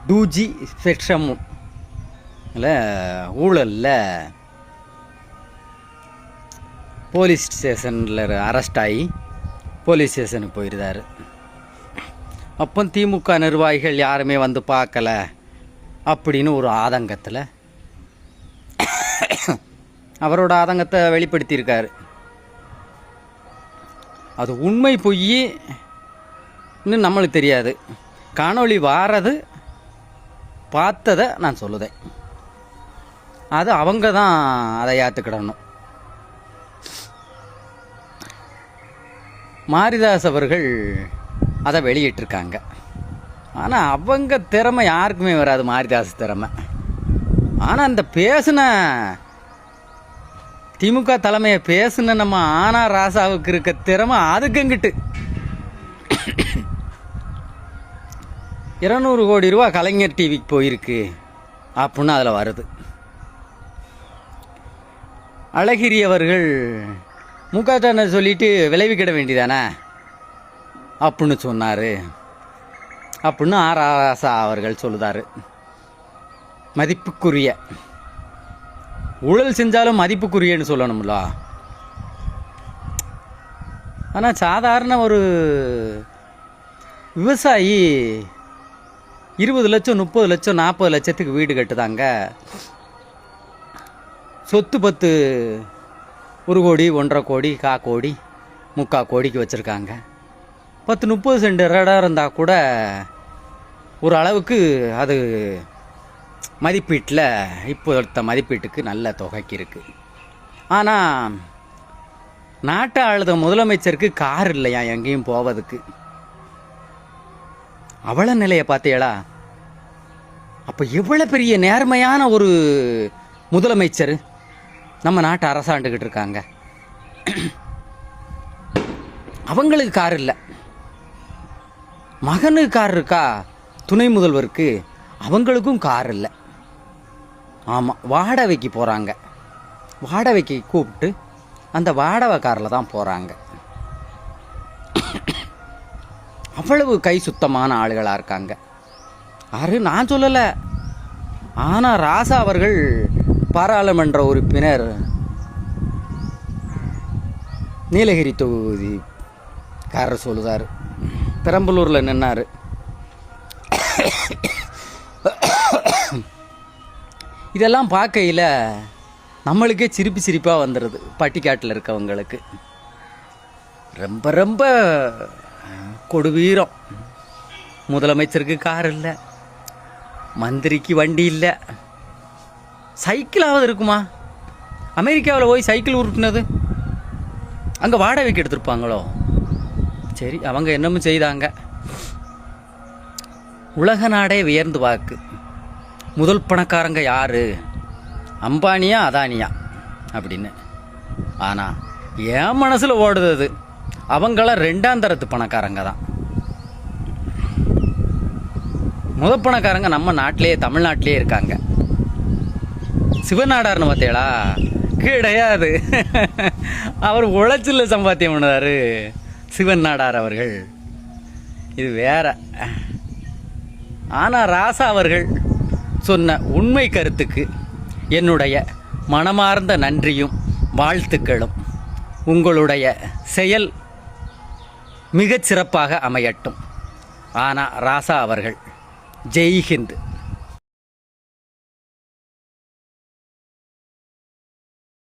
டூஜி ஸ்பெக்ட்ரமும் இல்லை ஊழலில் போலீஸ் ஸ்டேஷனில் அரெஸ்ட் ஆகி போலீஸ் ஸ்டேஷனுக்கு போயிருந்தார். அப்போ திமுக நிர்வாகிகள் யாருமே வந்து பார்க்கல அப்படின்னு ஒரு ஆதங்கத்தில் அவரோட ஆதங்கத்தை வெளிப்படுத்தியிருக்காரு. அது உண்மை பொய் இன்னும் நம்மளுக்கு தெரியாது. காணொளி வாரது பார்த்ததை நான் சொல்லுதேன். அது அவங்க தான் அதை ஏற்றுக்கிடணும். மாரிதாஸ் அவர்கள் அதை வெளியிட்டிருக்காங்க. ஆனால் அவங்க திறமை யாருக்குமே வராது, மாரிதாஸ் திறமை. ஆனால் அந்த பேசின திமுக தலைமையை பேசுன நம்ம ஆனா ராசாவுக்கு இருக்க திறமை அதுக்குங்கிட்டு 200 கோடி ரூபா கலைஞர் டிவிக்கு போயிருக்கு அப்படின்னு அதில் வருது. அழகிரி அவர்கள் முகத்தான சொல்லிட்டு விளைவிக்கிட வேண்டியதானே அப்படின்னு சொன்னார் அப்படின்னு ஆர் ராசா அவர்கள் சொல்லுதார். மதிப்புக்குரிய ஊழல் செஞ்சாலும் மதிப்புக்குரியன்னு சொல்லணும்ல. ஆனால் சாதாரண ஒரு விவசாயி 20 லட்சம் 30 லட்சம் 40 லட்சத்துக்கு வீடு கட்டுதாங்க. சொத்து 10 1 கோடி 1.5 கோடி 1/4 கோடி 3/4 கோடிக்கு வச்சுருக்காங்க. 10-30 சென்ட் இடம் இருந்தால் கூட ஒரு அளவுக்கு அது மதிப்பீட்டில் இப்போ எடுத்த மதிப்பீட்டுக்கு நல்ல தொகைக்கு இருக்குது. ஆனால் நாட்டை ஆளுத முதலமைச்சருக்கு கார் இல்லையா எங்கேயும் போவதுக்கு. அவள நிலையை பார்த்தீங்களா? அப்போ எவ்வளோ பெரிய நேர்மையான ஒரு முதலமைச்சர் நம்ம நாட்டை அரசாண்டுக்கிட்டு இருக்காங்க. அவங்களுக்கு கார் இல்லை, மகனுக்கு கார் இருக்கா, துணை முதல்வருக்கு அவங்களுக்கும் கார் இல்லை. ஆமாம், வாடகைக்கு போகிறாங்க. வாடகைக்கு கூப்பிட்டு அந்த வாடகை காரில் தான் போகிறாங்க. அவ்வளவு கை சுத்தமான ஆளுகளாக இருக்காங்க. யாரு நான் சொல்லலை. ஆனால் ராசா அவர்கள் பாராளுமன்ற உறுப்பினர் நீலகிரி தொகுதிக்காரர் சொல்லுதார். பெரம்பலூரில் நின்னார். இதெல்லாம் பார்க்கையில் நம்மளுக்கே சிரிப்பாக வந்துடுது. பட்டிக்காட்டில் இருக்கவங்களுக்கு ரொம்ப ரொம்ப கொடுவீரம். முதலமைச்சருக்கு கார் இல்லை, மந்திரிக்கு வண்டி இல்லை, சைக்கிளாவது இருக்குமா? அமெரிக்காவில் போய் சைக்கிள் உருட்டினது அங்கே வாடகைக்கு எடுத்துருப்பாங்களோ? சரி, அவங்க என்னமும் செய்தாங்க. உலக நாடே வியர்ந்து வாக்கு. முதல் பணக்காரங்க யாரு, அம்பானியா அதானியா அப்படின்னு. ஆனால் என் மனசில் ஓடுது அது அவங்களாம் 2ஆம் தரத்து பணக்காரங்க தான். முதல் பணக்காரங்க நம்ம நாட்டிலேயே தமிழ்நாட்டிலே இருக்காங்க. சிவநாடார்னு பார்த்தீங்களா? கிடையாது. அவர் உழைச்சில் சம்பாத்தியம் பண்ணார் சிவன் நாடார் அவர்கள். இது வேற. ஆனால் ராசா அவர்கள் சொன்ன உண்மை கருத்துக்கு என்னுடைய மனமார்ந்த நன்றியும் வாழ்த்துக்களும். உங்களுடைய செயல் மிகச் சிறப்பாக அமையட்டும். ஆனால் ராசா அவர்கள் ஜெய்ஹிந்த்.